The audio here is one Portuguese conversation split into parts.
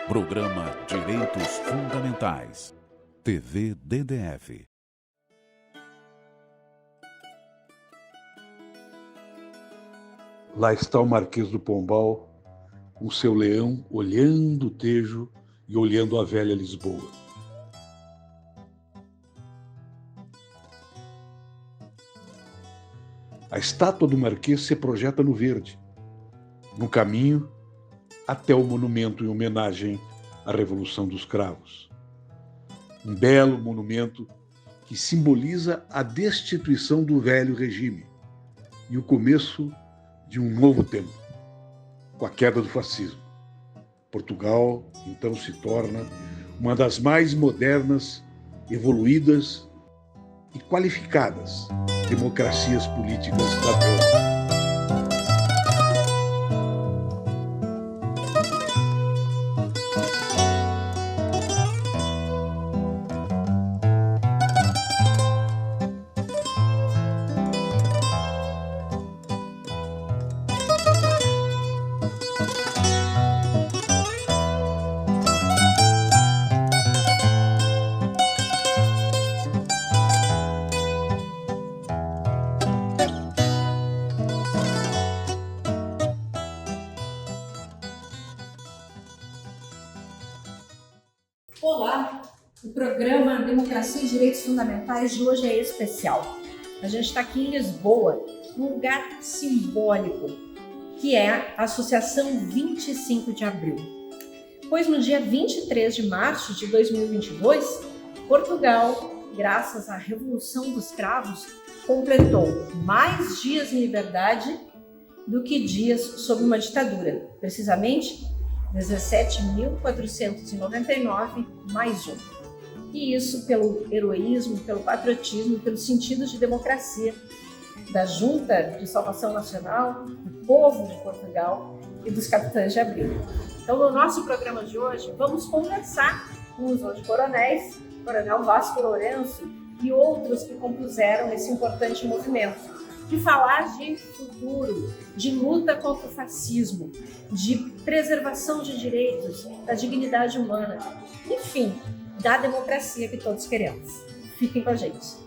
Programa Direitos Fundamentais. TV DDF. Lá está o Marquês do Pombal, com seu leão olhando o Tejo e olhando a velha Lisboa. A estátua do Marquês se projeta no verde, no caminho até o monumento em homenagem à Revolução dos Cravos. Um belo monumento que simboliza a destituição do velho regime e o começo de um novo tempo, com a queda do fascismo. Portugal, então, se torna uma das mais modernas, evoluídas e qualificadas democracias políticas da Europa. Olá, o programa Democracia e Direitos Fundamentais de hoje é especial. A gente está aqui em Lisboa, num lugar simbólico, que é a Associação 25 de Abril. Pois no dia 23 de março de 2022, Portugal, graças à Revolução dos Cravos, completou mais dias em liberdade do que dias sob uma ditadura, precisamente 17.499 mais um. E isso pelo heroísmo, pelo patriotismo, pelo sentido de democracia da Junta de Salvação Nacional, do povo de Portugal e dos capitães de Abril. Então, no nosso programa de hoje, vamos conversar com os hoje coronéis, Coronel Vasco Lourenço e outros que compuseram esse importante movimento, de falar de futuro, de luta contra o fascismo, de preservação de direitos, da dignidade humana, enfim, da democracia que todos queremos. Fiquem com a gente.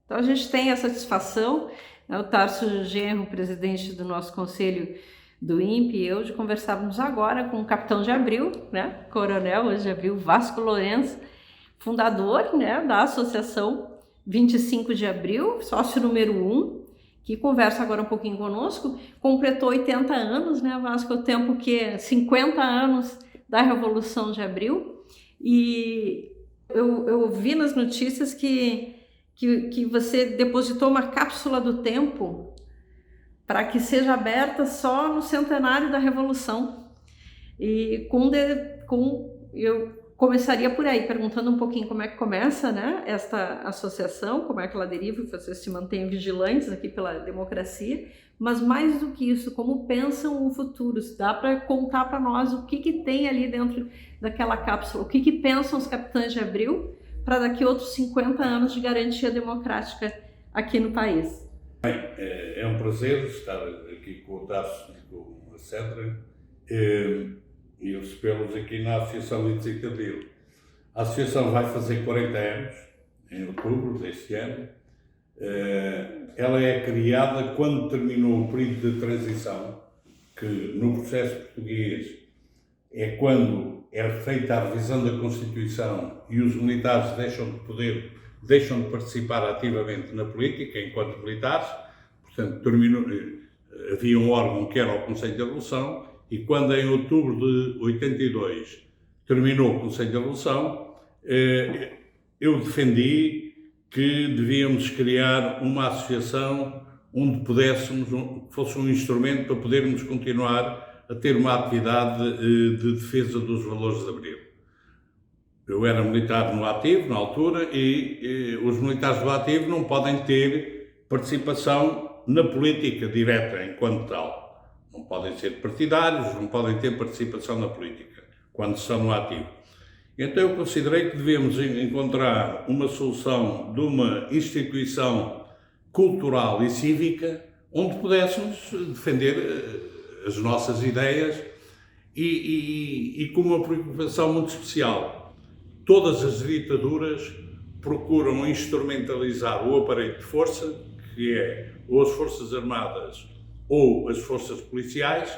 Então, a gente tem a satisfação, o Tarso Genro, presidente do nosso conselho do INPE, e eu, de conversarmos agora com o capitão de Abril, coronel hoje de Abril, Vasco Lourenço, fundador da Associação 25 de Abril, sócio número 1, que conversa agora um pouquinho conosco, completou 80 anos, Vasco, o tempo que 50 anos da Revolução de Abril, e eu vi nas notícias que você depositou uma cápsula do tempo para que seja aberta só no centenário da Revolução. E eu começaria por aí, perguntando um pouquinho como é que começa esta associação, como é que ela deriva, e vocês se mantêm vigilantes aqui pela democracia, mas mais do que isso, como pensam o futuro? Se dá para contar para nós o que tem ali dentro daquela cápsula, o que pensam os capitães de Abril para daqui a outros 50 anos de garantia democrática aqui no país. Bem, é um prazer estar aqui com o Tarso e com a Cedra e recebê-los aqui na Associação 25 de Abril. A Associação vai fazer 40 anos, em outubro deste ano. Ela é criada quando terminou o período de transição, que no processo português é quando é feita a revisão da Constituição e os militares deixam de participar ativamente na política enquanto militares. Portanto, havia um órgão que era o Conselho de Revolução, e quando em outubro de 82 terminou o Conselho de Revolução, eu defendi que devíamos criar uma associação onde pudéssemos, que fosse um instrumento para podermos continuar a ter uma atividade de defesa dos valores de Abril. Eu era militar no ativo, na altura, e os militares do ativo não podem ter participação na política direta enquanto tal. Não podem ser partidários, não podem ter participação na política, quando estão no ativo. Então eu considerei que devemos encontrar uma solução de uma instituição cultural e cívica onde pudéssemos defender as nossas ideias e com uma preocupação muito especial. Todas as ditaduras procuram instrumentalizar o aparelho de força, que é ou as Forças Armadas ou as Forças Policiais,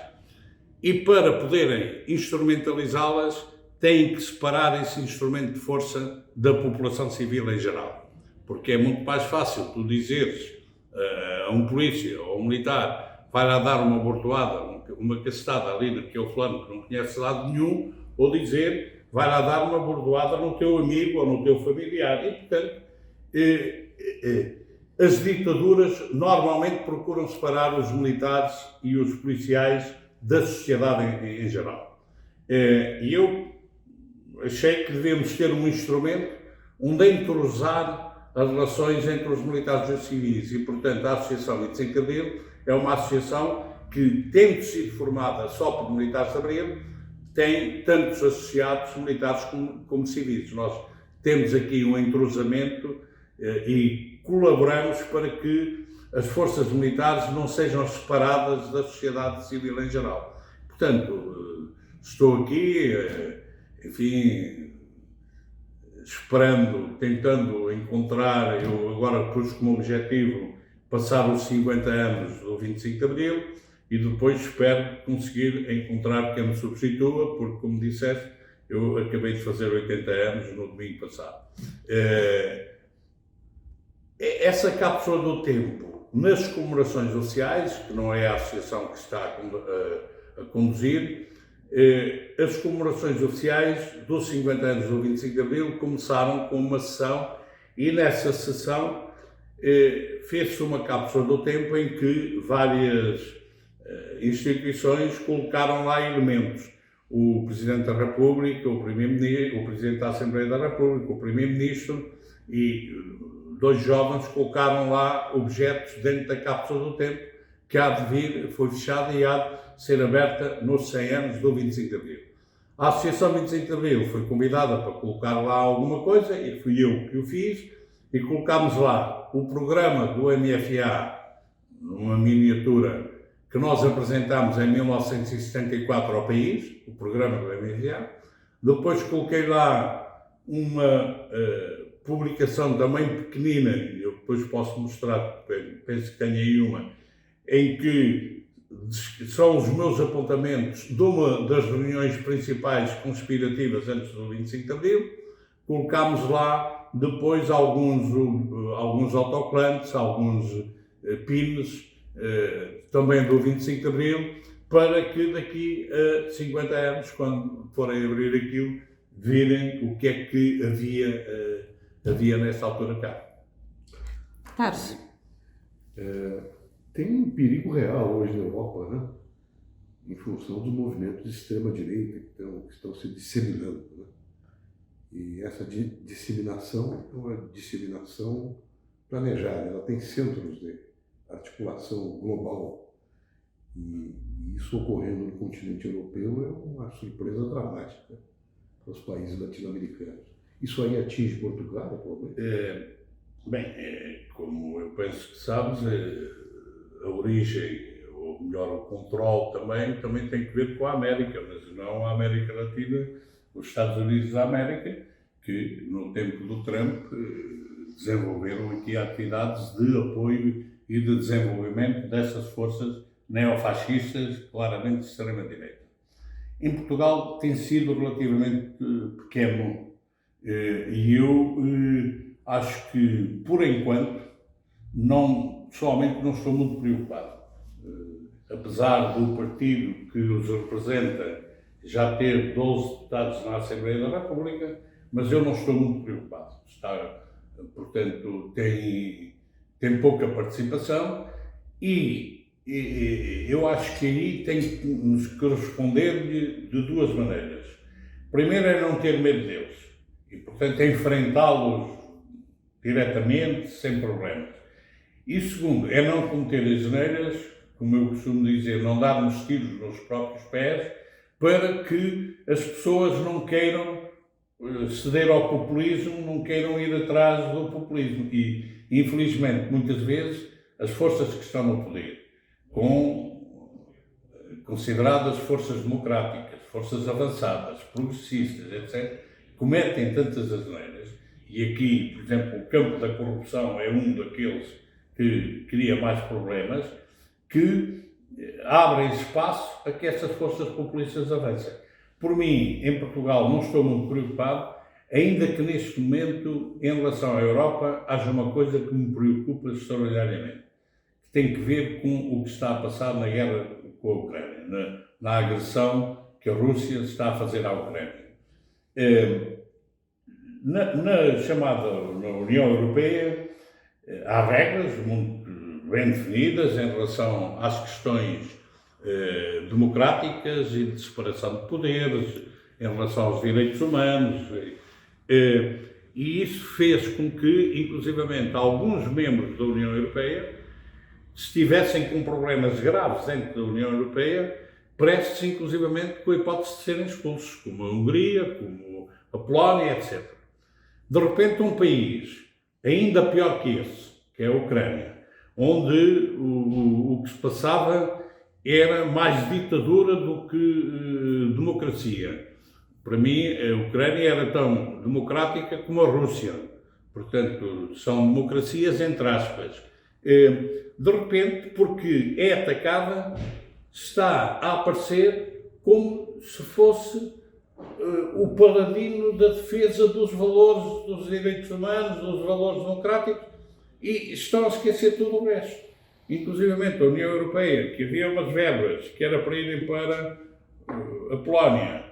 e para poderem instrumentalizá-las têm que separar esse instrumento de força da população civil em geral. Porque é muito mais fácil tu dizeres a um polícia ou a um militar vai lá dar uma bordoada, uma cacetada ali naquele fulano que não conhece lado nenhum, ou dizer vai lá dar uma bordoada no teu amigo ou no teu familiar. E, portanto, as ditaduras normalmente procuram separar os militares e os policiais da sociedade em geral. E eu achei que devemos ter um instrumento onde entrosar as relações entre os militares e os civis e, portanto, a Associação Militares em Cadelo é uma associação que, tendo sido formada só por militares de Abril, tem tantos associados militares como civis. Nós temos aqui um entrosamento e colaboramos para que as forças militares não sejam separadas da sociedade civil em geral. Portanto, estou aqui, enfim, esperando, tentando encontrar, eu agora pus como objetivo passar os 50 anos do 25 de Abril e depois espero conseguir encontrar quem me substitua, porque, como disseste, eu acabei de fazer 80 anos no domingo passado. Essa cápsula do tempo, nas comemorações sociais, que não é a associação que está a conduzir, as comemorações oficiais dos 50 anos do 25 de Abril começaram com uma sessão e nessa sessão fez-se uma cápsula do tempo em que várias instituições colocaram lá elementos. O Presidente da República, o Primeiro-Ministro, o Presidente da Assembleia da República, o Primeiro-Ministro e dois jovens colocaram lá objetos dentro da cápsula do tempo que há de vir, foi fechada e há de ser aberta nos 100 anos do 25 de Abril. A Associação 25 de Abril foi convidada para colocar lá alguma coisa e fui eu que o fiz e colocámos lá o programa do MFA, numa miniatura que nós apresentámos em 1974 ao país, o programa do MFA. Depois coloquei lá uma publicação também pequenina, eu depois posso mostrar, penso que tenho aí uma, em que são os meus apontamentos de uma das reuniões principais conspirativas antes do 25 de Abril. Colocámos lá depois alguns autocolantes, alguns pins, também do 25 de Abril, para que daqui a 50 anos, quando forem abrir aquilo, virem o que é que havia nessa altura cá. Tarso. Tem um perigo real hoje na Europa, né? Em função dos movimentos de extrema-direita que estão se disseminando. Né? E essa disseminação é uma disseminação planejada, ela tem centros de articulação global. E isso ocorrendo no continente europeu é uma surpresa dramática para os países latino-americanos. Isso aí atinge Portugal, atualmente? Como eu penso que sabes, a origem, ou melhor, o controle também tem que ver com a América, mas não a América Latina, os Estados Unidos da América, que no tempo do Trump desenvolveram aqui atividades de apoio e de desenvolvimento dessas forças neofascistas, claramente de extrema-direita. Em Portugal tem sido relativamente pequeno e eu acho que, por enquanto, pessoalmente não estou muito preocupado. Apesar do partido que os representa já ter 12 deputados na Assembleia da República, mas eu não estou muito preocupado. Porque portanto tem pouca participação e eu acho que aí tem que nos corresponder de duas maneiras. Primeiro é não ter medo deles e, portanto, é enfrentá-los diretamente, sem problemas. E segundo, é não cometer asneiras, como eu costumo dizer, não darmos tiros nos próprios pés, para que as pessoas não queiram ceder ao populismo, não queiram ir atrás do populismo. E, infelizmente, muitas vezes, as forças que estão no poder, consideradas forças democráticas, forças avançadas, progressistas, etc., cometem tantas asneiras, e aqui, por exemplo, o campo da corrupção é um daqueles que cria mais problemas, que abrem espaço a que essas forças populistas avancem. Por mim, em Portugal, não estou muito preocupado, ainda que neste momento, em relação à Europa, haja uma coisa que me preocupa extraordinariamente, que tem que ver com o que está a passar na guerra com a Ucrânia, na agressão que a Rússia está a fazer à Ucrânia. Na chamada na União Europeia, há regras muito bem definidas em relação às questões democráticas e de separação de poderes, em relação aos direitos humanos, e isso fez com que, inclusivamente, alguns membros da União Europeia, se estivessem com problemas graves dentro da União Europeia, prestes, inclusivamente, com a hipótese de serem expulsos, como a Hungria, como a Polónia, etc. De repente, um país ainda pior que esse, que é a Ucrânia, onde o que se passava era mais ditadura do que democracia. Para mim, a Ucrânia era tão democrática como a Rússia. Portanto, são democracias entre aspas. De repente, porque é atacada, está a aparecer como se fosse o paladino da defesa dos valores dos direitos humanos, dos valores democráticos, e estão a esquecer tudo o resto. Inclusivamente a União Europeia, que havia umas verbas que era para irem para a Polónia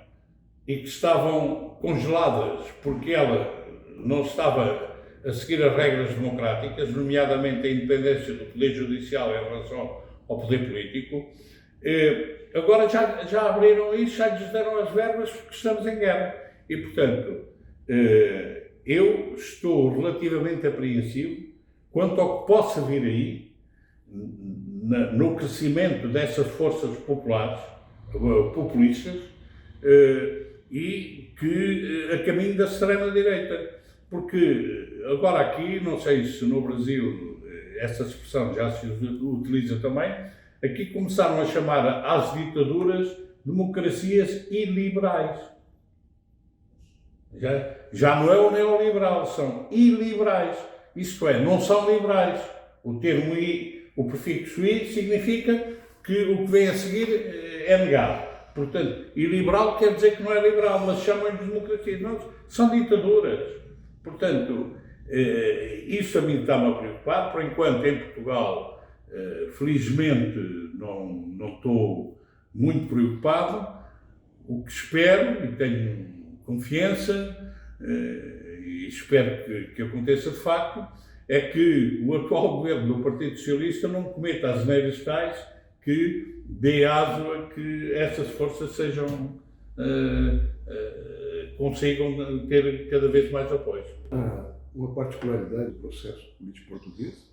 e que estavam congeladas porque ela não estava a seguir as regras democráticas, nomeadamente a independência do Poder Judicial em relação ao Poder Político, agora já abriram isso, já lhes deram as verbas porque estamos em guerra. E, portanto, eu estou relativamente apreensivo quanto ao que possa vir aí, no crescimento dessas forças populares, populistas, e que a caminho da extrema-direita. Porque agora aqui, não sei se no Brasil essa expressão já se utiliza também, aqui começaram a chamar às ditaduras democracias iliberais. Já não é o neoliberal, são iliberais. Isto é, não são liberais. O termo I, o prefixo I, significa que o que vem a seguir é negado. Portanto, iliberal quer dizer que não é liberal, mas chamam-lhe de democracia. Não, são ditaduras. Portanto, isso a mim está-me a preocupar. Por enquanto, em Portugal, felizmente, não estou muito preocupado. O que espero, e tenho confiança, e espero que aconteça de facto, é que o atual governo do Partido Socialista não cometa as asneiras tais que dê aso a que essas forças consigam ter cada vez mais apoio. Uma particularidade do processo político português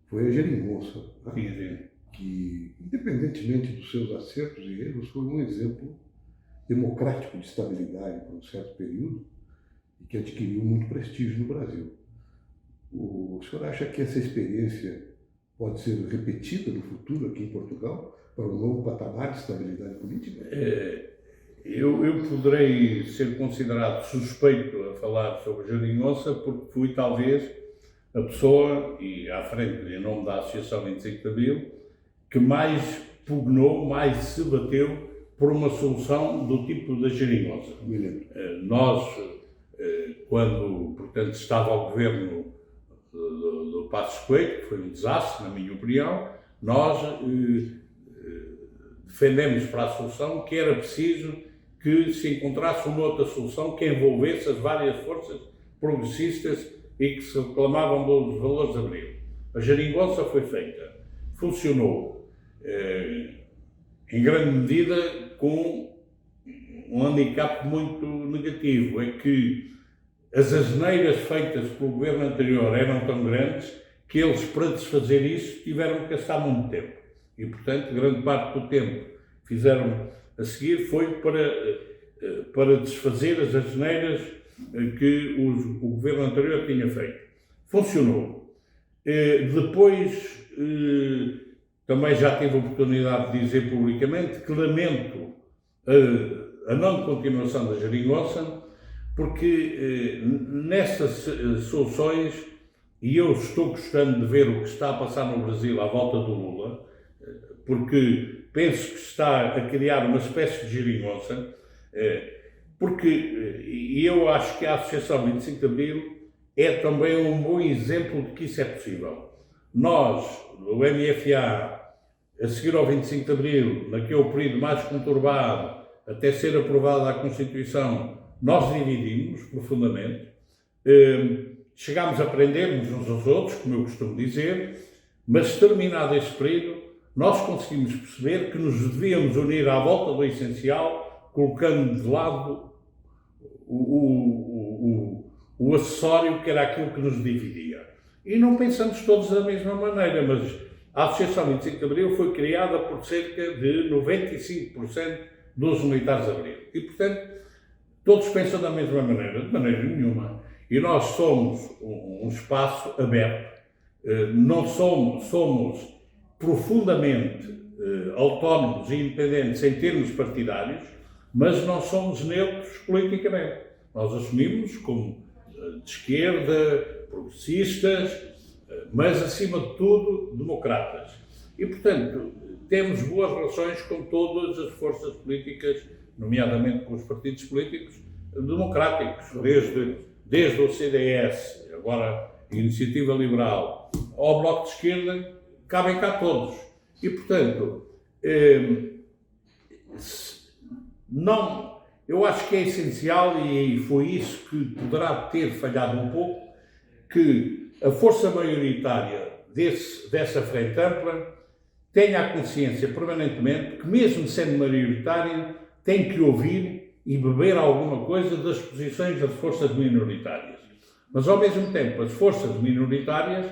foi a geringonça, né? Que, independentemente dos seus acertos e erros, foi um exemplo democrático de estabilidade por um certo período e que adquiriu muito prestígio no Brasil. O senhor acha que essa experiência pode ser repetida no futuro aqui em Portugal para um novo patamar de estabilidade política? Eu poderei ser considerado suspeito a falar sobre geringonça porque fui talvez a pessoa, e à frente em nome da Associação 25 de Abril, que mais pugnou, mais se bateu por uma solução do tipo da geringonça. Nós, quando, portanto, estava ao governo do Passos Coelho, que foi um desastre, na minha opinião, nós defendemos para a solução que era preciso que se encontrasse uma outra solução que envolvesse as várias forças progressistas e que se reclamavam dos valores de abril. A geringonça foi feita, funcionou, em grande medida com um handicap muito negativo, é que as asneiras feitas pelo governo anterior eram tão grandes que eles, para desfazer isso, tiveram que gastar muito tempo. E, portanto, grande parte do tempo que fizeram a seguir foi para desfazer as asneiras que o governo anterior tinha feito. Funcionou. Depois, também já tive a oportunidade de dizer publicamente que lamento a não continuação da geringonça, porque nessas soluções, e eu estou gostando de ver o que está a passar no Brasil à volta do Lula, porque penso que está a criar uma espécie de geringonça, e eu acho que a Associação 25 de Abril é também um bom exemplo de que isso é possível. Nós, o MFA, a seguir ao 25 de Abril, naquele período mais conturbado, até ser aprovada a Constituição, nós dividimos profundamente, chegámos a aprendermos uns aos outros, como eu costumo dizer, mas terminado esse período, nós conseguimos perceber que nos devíamos unir à volta do essencial, colocando de lado o acessório, que era aquilo que nos dividia. E não pensamos todos da mesma maneira, mas a Associação 25 de Abril foi criada por cerca de 95% dos militares de Abril. E, portanto, todos pensam da mesma maneira, de maneira nenhuma. E nós somos um espaço aberto. Não somos profundamente autónomos e independentes em termos partidários, mas não somos neutros politicamente. Nós assumimos como de esquerda, progressistas, mas acima de tudo democratas. E, portanto, temos boas relações com todas as forças políticas, nomeadamente com os partidos políticos democráticos, desde o CDS, agora a Iniciativa Liberal, ao Bloco de Esquerda, cabem cá todos. E, portanto, eu acho que é essencial, e foi isso que poderá ter falhado um pouco, que a força maioritária dessa frente ampla tenha a consciência permanentemente que, mesmo sendo maioritária, tem que ouvir e beber alguma coisa das posições das forças minoritárias. Mas, ao mesmo tempo, as forças minoritárias,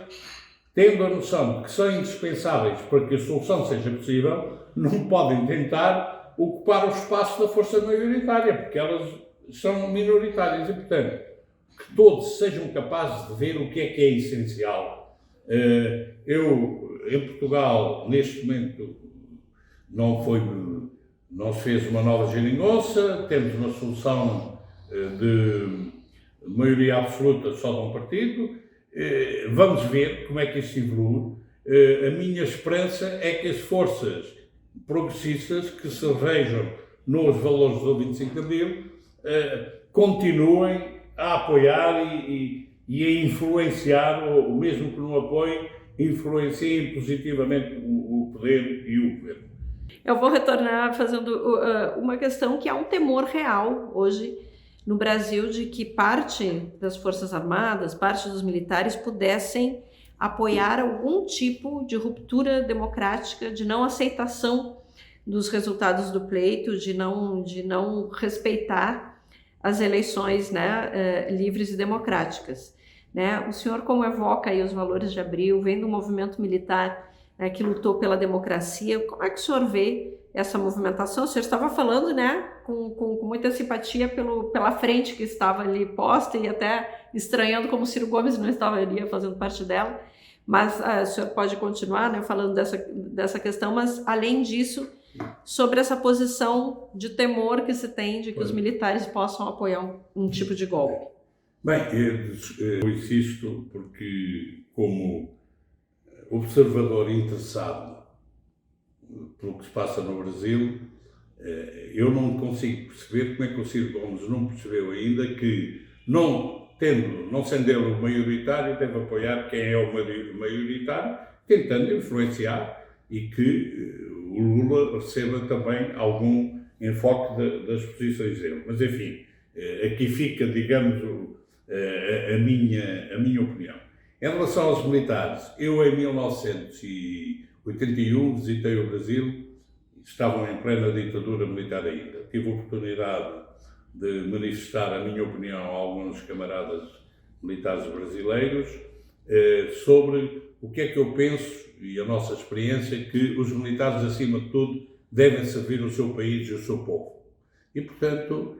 tendo a noção de que são indispensáveis para que a solução seja possível, não podem tentar ocupar o espaço da força maioritária, porque elas são minoritárias e, portanto, que todos sejam capazes de ver o que é essencial. Em Portugal, neste momento, não se fez uma nova geringonça, temos uma solução de maioria absoluta só de um partido. Vamos ver como é que isso evolui. A minha esperança é que as forças progressistas que se rejam nos valores do 25 de Abril continuem a apoiar e a influenciar, ou mesmo que não apoiem, influenciem positivamente o poder e o governo. Eu vou retornar fazendo uma questão que há um temor real hoje no Brasil de que parte das Forças Armadas, parte dos militares pudessem apoiar algum tipo de ruptura democrática, de não aceitação dos resultados do pleito, de não respeitar as eleições, né, livres e democráticas. Né? O senhor, como evoca aí os valores de Abril, vem do movimento militar, né, que lutou pela democracia, como é que o senhor vê essa movimentação? O senhor estava falando, né, com muita simpatia pela frente que estava ali posta e até estranhando como o Ciro Gomes não estava ali fazendo parte dela, mas o senhor pode continuar, né, falando dessa questão, mas além disso, sobre essa posição de temor que se tem de que os militares possam apoiar um tipo de golpe. Bem, eu insisto porque, como observador interessado pelo que se passa no Brasil, eu não consigo perceber como é que o Ciro Gomes não percebeu ainda que, não sendo ele o maioritário, deve apoiar quem é o maioritário, tentando influenciar e que o Lula receba também algum enfoque das posições dele. Mas, enfim, aqui fica, digamos, a minha opinião. Em relação aos militares, eu em 1981 visitei o Brasil, estavam em plena ditadura militar ainda. Tive a oportunidade de manifestar a minha opinião a alguns camaradas militares brasileiros sobre o que é que eu penso e a nossa experiência que os militares, acima de tudo, devem servir o seu país e o seu povo. E, portanto,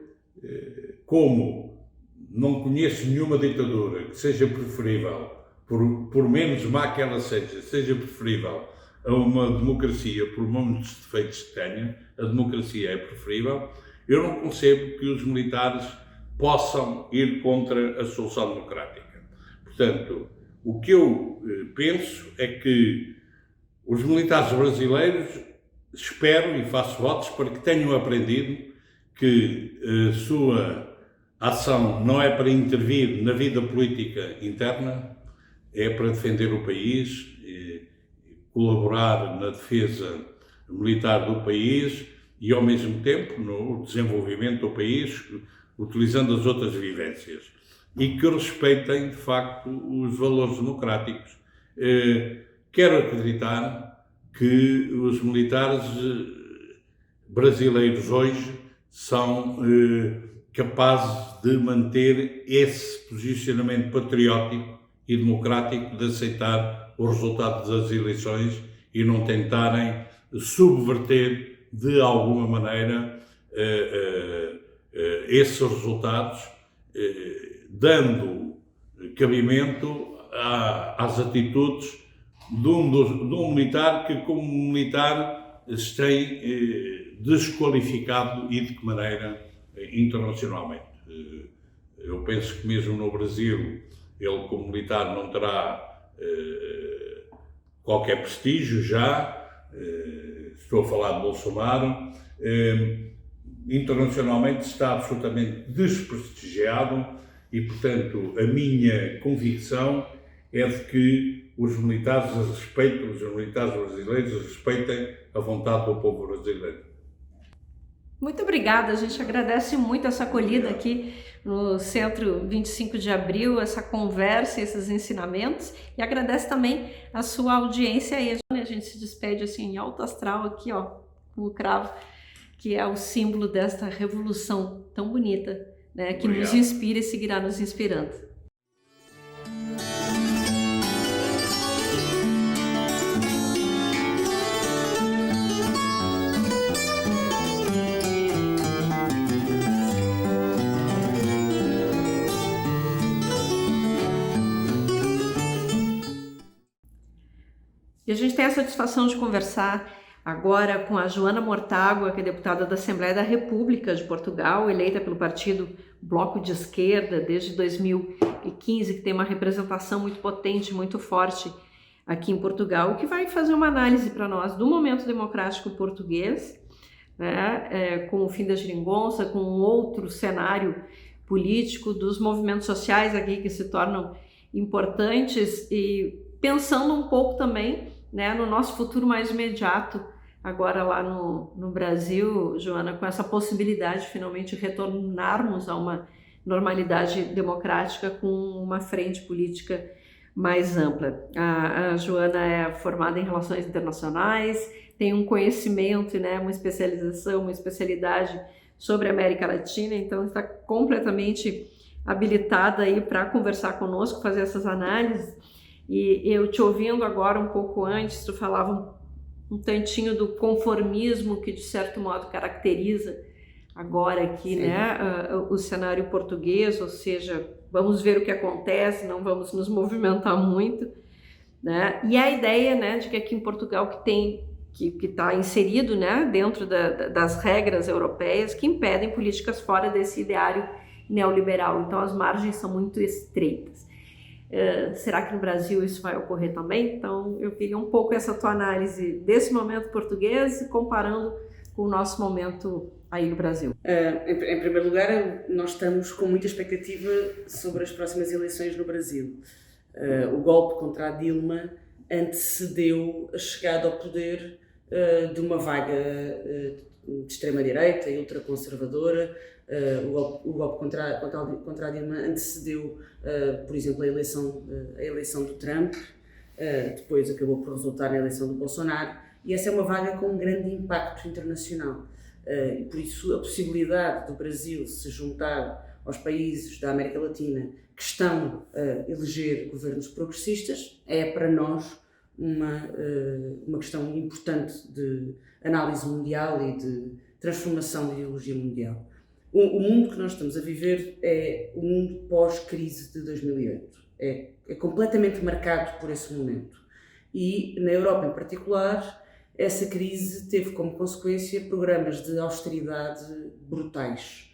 como não conheço nenhuma ditadura que seja preferível, por menos má que ela seja preferível a uma democracia, por muitos defeitos que tenha, a democracia é preferível, eu não concebo que os militares possam ir contra a solução democrática. Portanto, o que eu penso é que os militares brasileiros, espero e faço votos para que tenham aprendido que a sua ação não é para intervir na vida política interna, é para defender o país, colaborar na defesa militar do país e, ao mesmo tempo, no desenvolvimento do país, utilizando as outras vivências. E que respeitem, de facto, os valores democráticos. Quero acreditar que os militares brasileiros hoje são capazes de manter esse posicionamento patriótico e democrático de aceitar o resultado das eleições e não tentarem subverter de alguma maneira esses resultados, dando cabimento às atitudes de um militar que, como militar, se tem desqualificado e de que maneira internacionalmente. Eu penso que mesmo no Brasil ele, como militar, não terá qualquer prestígio já, estou a falar de Bolsonaro, internacionalmente está absolutamente desprestigiado e, portanto, a minha convicção é de que os militares brasileiros respeitem a vontade do povo brasileiro. Muito obrigada, a gente agradece muito essa acolhida aqui no Centro 25 de Abril, essa conversa, esses ensinamentos, e agradece também a sua audiência aí. A gente se despede assim em alto astral aqui, ó, com o cravo, que é o símbolo desta revolução tão bonita, né, que nos inspira e seguirá nos inspirando. E a gente tem a satisfação de conversar agora com a Joana Mortágua, que é deputada da Assembleia da República de Portugal, eleita pelo partido Bloco de Esquerda desde 2015, que tem uma representação muito potente, muito forte aqui em Portugal, que vai fazer uma análise para nós do momento democrático português, né, com o fim da geringonça, com um outro cenário político, dos movimentos sociais aqui que se tornam importantes e pensando um pouco também, né, no nosso futuro mais imediato, agora lá no Brasil, Joana, com essa possibilidade de finalmente retornarmos a uma normalidade democrática com uma frente política mais ampla. A Joana é formada em Relações Internacionais, tem um conhecimento, né, uma especialização, uma especialidade sobre a América Latina, então está completamente habilitada aí para conversar conosco, fazer essas análises. E eu te ouvindo agora um pouco antes, tu falava um tantinho do conformismo que de certo modo caracteriza agora aqui, né, o cenário português, ou seja, vamos ver o que acontece, não vamos nos movimentar muito, né, e a ideia, né, de que aqui em Portugal que está inserido, né, dentro das regras europeias que impedem políticas fora desse ideário neoliberal, então as margens são muito estreitas. Será que no Brasil isso vai ocorrer também? Então eu queria um pouco essa tua análise desse momento português comparando com o nosso momento aí no Brasil. Em primeiro lugar, nós estamos com muita expectativa sobre as próximas eleições no Brasil. O golpe contra a Dilma antecedeu a chegada ao poder de uma vaga de extrema-direita e ultraconservadora O golpe contra a Dilma antecedeu, por exemplo, a eleição do Trump, depois acabou por resultar na eleição do Bolsonaro, e essa é uma vaga com um grande impacto internacional. E por isso a possibilidade do Brasil se juntar aos países da América Latina que estão a eleger governos progressistas é para nós uma questão importante de análise mundial e de transformação da ideologia mundial. O mundo que nós estamos a viver é o mundo pós-crise de 2008. É completamente marcado por esse momento. E na Europa em particular, essa crise teve como consequência programas de austeridade brutais.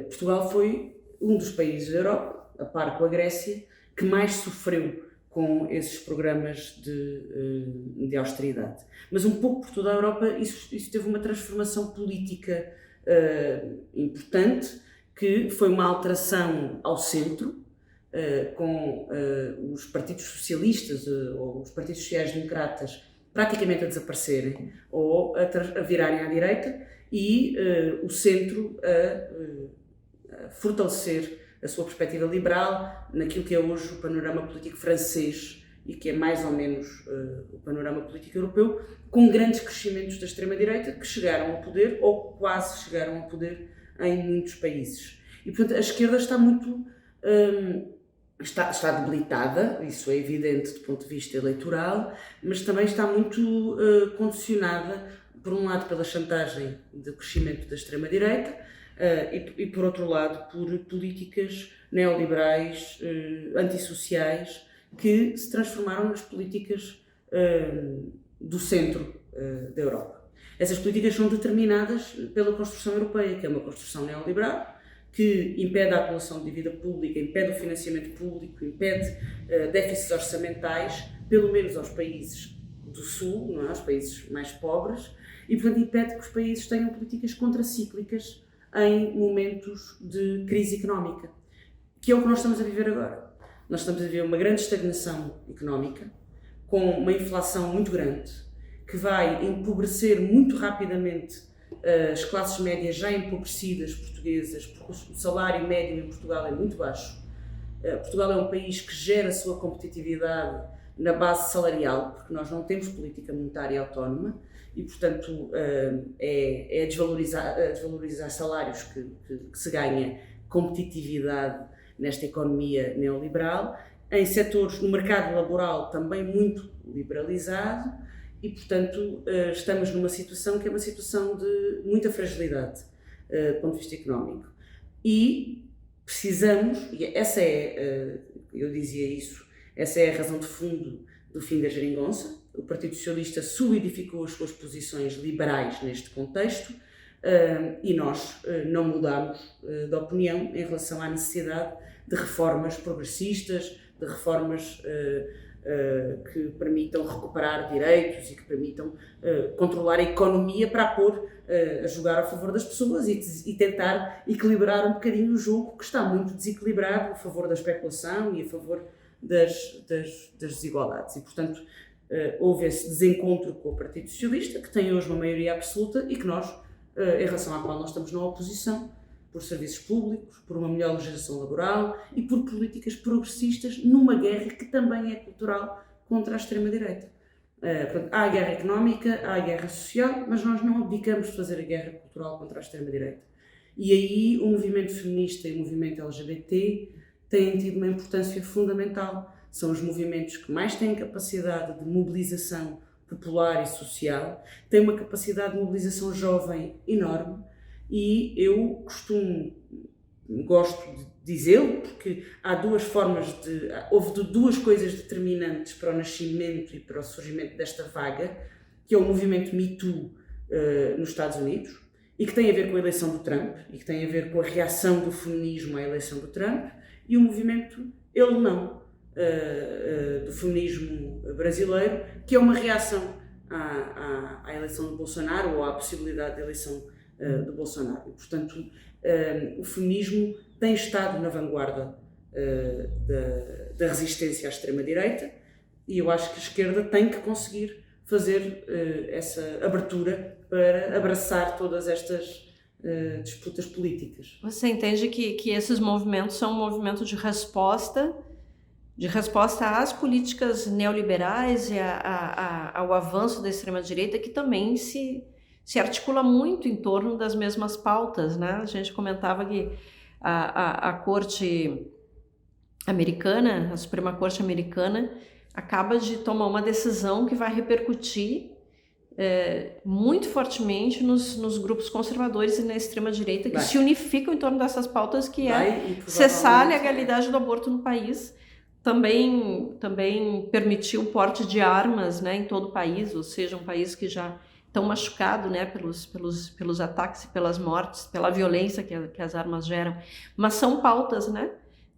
Portugal foi um dos países da Europa, a par com a Grécia, que mais sofreu com esses programas de austeridade. Mas um pouco por toda a Europa isso teve uma transformação política importante, que foi uma alteração ao centro, com os partidos socialistas ou os partidos sociais-democratas praticamente a desaparecerem ou a virarem à direita e o centro a fortalecer a sua perspectiva liberal naquilo que é hoje o panorama político francês e que é mais ou menos o panorama político europeu, com grandes crescimentos da extrema-direita que chegaram ao poder ou quase chegaram ao poder em muitos países. E, portanto, a esquerda está muito... Está debilitada, isso é evidente do ponto de vista eleitoral, mas também está muito condicionada, por um lado, pela chantagem do crescimento da extrema-direita e, por outro lado, por políticas neoliberais, antissociais, que se transformaram nas políticas do centro da Europa. Essas políticas são determinadas pela construção europeia, que é uma construção neoliberal, que impede a acumulação de dívida pública, impede o financiamento público, impede déficits orçamentais, pelo menos aos países do Sul, não é? Aos países mais pobres, e, portanto, impede que os países tenham políticas contracíclicas em momentos de crise económica, que é o que nós estamos a viver agora. Nós estamos a viver uma grande estagnação económica, com uma inflação muito grande, que vai empobrecer muito rapidamente as classes médias já empobrecidas portuguesas, porque o salário médio em Portugal é muito baixo. Portugal é um país que gera a sua competitividade na base salarial, porque nós não temos política monetária autónoma e, portanto, é desvalorizar salários que se ganha competitividade nesta economia neoliberal, em setores, no mercado laboral também muito liberalizado, e, portanto, estamos numa situação que é uma situação de muita fragilidade do ponto de vista económico. E precisamos, e essa é, eu dizia isso, essa é a razão de fundo do fim da geringonça. O Partido Socialista solidificou as suas posições liberais neste contexto e nós não mudámos de opinião em relação à necessidade de reformas progressistas, de reformas que permitam recuperar direitos e que permitam controlar a economia para a pôr a jogar a favor das pessoas e tentar equilibrar um bocadinho o jogo que está muito desequilibrado a favor da especulação e a favor das desigualdades. E, portanto, houve esse desencontro com o Partido Socialista, que tem hoje uma maioria absoluta e que nós, em relação à qual nós estamos na oposição, por serviços públicos, por uma melhor legislação laboral e por políticas progressistas numa guerra que também é cultural contra a extrema-direita. Portanto, há a guerra económica, há a guerra social, mas nós não abdicamos de fazer a guerra cultural contra a extrema-direita. E aí o movimento feminista e o movimento LGBT têm tido uma importância fundamental. São os movimentos que mais têm capacidade de mobilização popular e social, têm uma capacidade de mobilização jovem enorme. E eu gosto de dizê-lo, porque houve duas coisas determinantes para o nascimento e para o surgimento desta vaga, que é o movimento Me Too nos Estados Unidos, e que tem a ver com a eleição do Trump, e que tem a ver com a reação do feminismo à eleição do Trump, e o movimento Ele Não, do feminismo brasileiro, que é uma reação à eleição do Bolsonaro ou à possibilidade de eleição do Bolsonaro. E, portanto, o feminismo tem estado na vanguarda da resistência à extrema-direita e eu acho que a esquerda tem que conseguir fazer essa abertura para abraçar todas estas disputas políticas. Você entende que esses movimentos são um movimento de resposta às políticas neoliberais e ao avanço da extrema-direita, que também se articula muito em torno das mesmas pautas, né? A gente comentava que a Corte americana, a Suprema Corte americana, acaba de tomar uma decisão que vai repercutir muito fortemente nos grupos conservadores e na extrema-direita, que se unificam em torno dessas pautas, que cessar a legalidade do aborto no país, também permitir o porte de armas, né, em todo o país, ou seja, um país que já tão machucado, né, pelos ataques e pelas mortes, pela violência que as armas geram. Mas são pautas, né,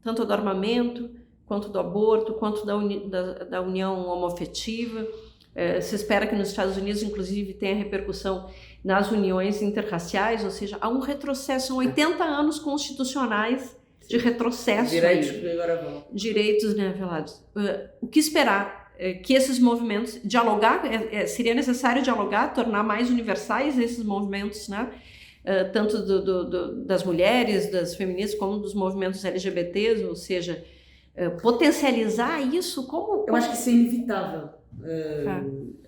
tanto do armamento, quanto do aborto, quanto da união homoafetiva. Se espera que nos Estados Unidos, inclusive, tenha repercussão nas uniões interraciais, ou seja, há um retrocesso, são 80 anos constitucionais de retrocesso. Direitos que agora vão. Direitos, né, velados. O que esperar? Que esses movimentos, dialogar, seria necessário dialogar, tornar mais universais esses movimentos, né? Tanto das mulheres, das feministas, como dos movimentos LGBTs, ou seja, potencializar isso como... Eu acho que isso é inevitável.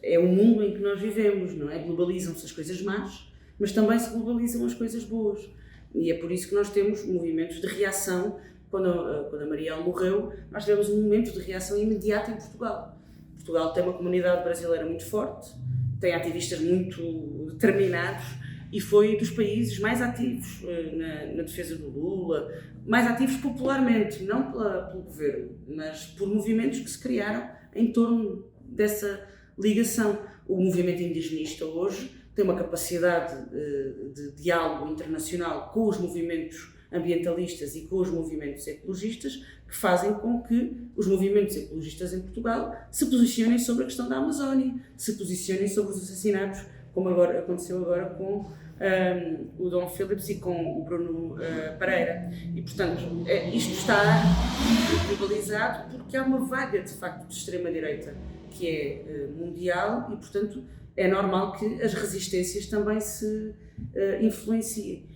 É o mundo em que nós vivemos, não é? Globalizam-se as coisas más, mas também se globalizam as coisas boas. E é por isso que nós temos movimentos de reação. Quando a Marielle morreu, nós tivemos um momento de reação imediata em Portugal. Portugal tem uma comunidade brasileira muito forte, tem ativistas muito determinados e foi dos países mais ativos na defesa do Lula, mais ativos popularmente, não pelo governo, mas por movimentos que se criaram em torno dessa ligação. O movimento indigenista hoje tem uma capacidade de diálogo internacional com os movimentos ambientalistas e com os movimentos ecologistas, que fazem com que os movimentos ecologistas em Portugal se posicionem sobre a questão da Amazónia, se posicionem sobre os assassinatos, como aconteceu agora com o Dom Phillips e com o Bruno Pereira. E, portanto, isto está globalizado porque há uma vaga, de facto, de extrema-direita que é mundial e, portanto, é normal que as resistências também se influenciem.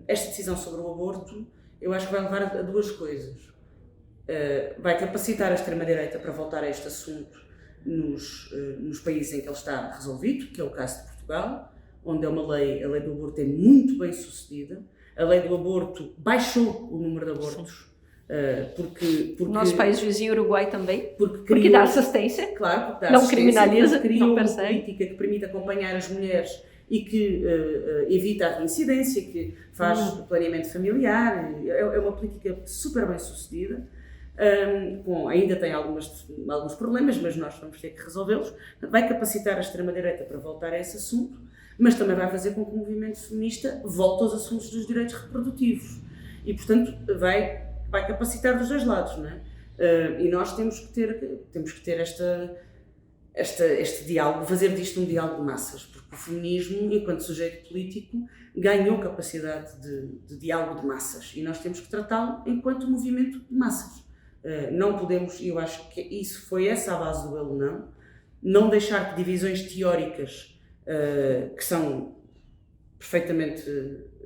Esta decisão sobre o aborto, eu acho que vai levar a duas coisas. Vai capacitar a extrema-direita para voltar a este assunto nos países em que ele está resolvido, que é o caso de Portugal, onde a lei do aborto é muito bem sucedida. A lei do aborto baixou o número de abortos. Porque nosso país vizinho, Uruguai, também, porque dá assistência, claro, porque dá não assistência, criminaliza, criou não uma persegue. política que permite acompanhar as mulheres e que evita a reincidência, que faz planeamento familiar. É uma política super bem sucedida. Ainda tem alguns problemas, mas nós vamos ter que resolvê-los. Vai capacitar a extrema-direita para voltar a esse assunto, mas também vai fazer com que o movimento feminista volte aos assuntos dos direitos reprodutivos. E, portanto, vai capacitar dos dois lados, não é? E nós temos que ter este diálogo, fazer disto um diálogo de massas, porque o feminismo, enquanto sujeito político, ganhou capacidade de diálogo de massas e nós temos que tratá-lo enquanto movimento de massas. Não podemos, e eu acho que foi essa a base do Ele não deixar que divisões teóricas que são perfeitamente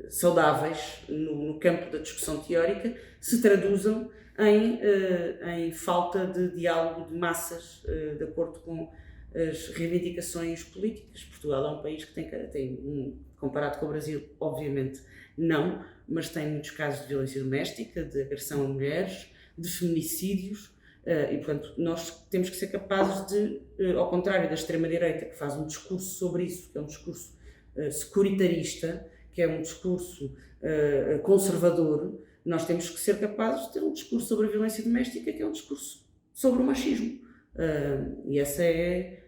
saudáveis no campo da discussão teórica se traduzam em falta de diálogo de massas de acordo com as reivindicações políticas. Portugal é um país que tem comparado com o Brasil, obviamente não, mas tem muitos casos de violência doméstica, de agressão a mulheres, de feminicídios, e portanto nós temos que ser capazes de, ao contrário da extrema-direita que faz um discurso sobre isso, que é um discurso securitarista, que é um discurso conservador, nós temos que ser capazes de ter um discurso sobre a violência doméstica, que é um discurso sobre o machismo. E essa é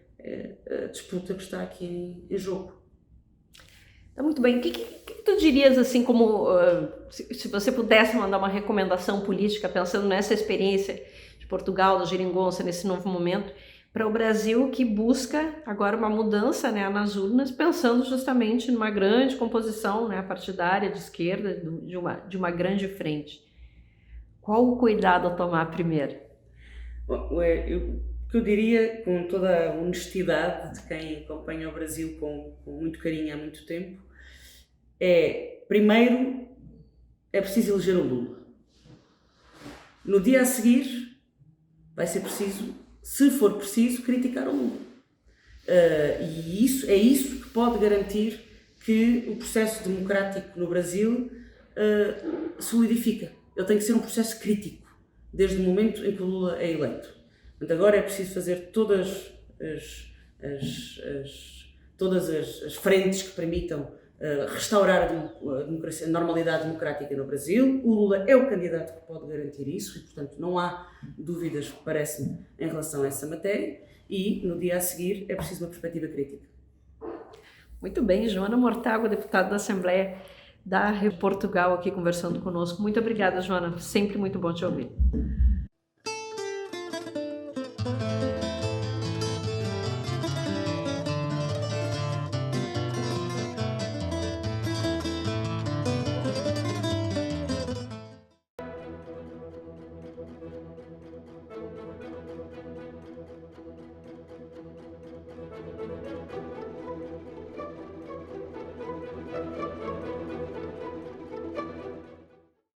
a disputa que está aqui em jogo. Muito bem. O que tu dirias, assim, como se você pudesse mandar uma recomendação política, pensando nessa experiência de Portugal, da Geringonça, nesse novo momento, para o Brasil, que busca agora uma mudança, né, nas urnas, pensando justamente numa grande composição, né, partidária de esquerda, de uma grande frente. Qual o cuidado a tomar primeiro? Bom, o que eu diria, com toda a honestidade de quem acompanha o Brasil com muito carinho há muito tempo, primeiro, é preciso eleger o Lula. No dia a seguir, vai ser preciso, se for preciso, criticar o Lula. E é isso que pode garantir que o processo democrático no Brasil solidifica. Ele tem que ser um processo crítico, desde o momento em que o Lula é eleito. Portanto, agora é preciso fazer todas as frentes que permitam restaurar a democracia, a normalidade democrática no Brasil. O Lula é o candidato que pode garantir isso e, portanto, não há dúvidas, parece-me, em relação a essa matéria. E, no dia a seguir, é preciso uma perspectiva crítica. Muito bem, Joana Mortágua, deputada da Assembleia da Portugal, aqui conversando conosco. Muito obrigada, Joana. Sempre muito bom te ouvir.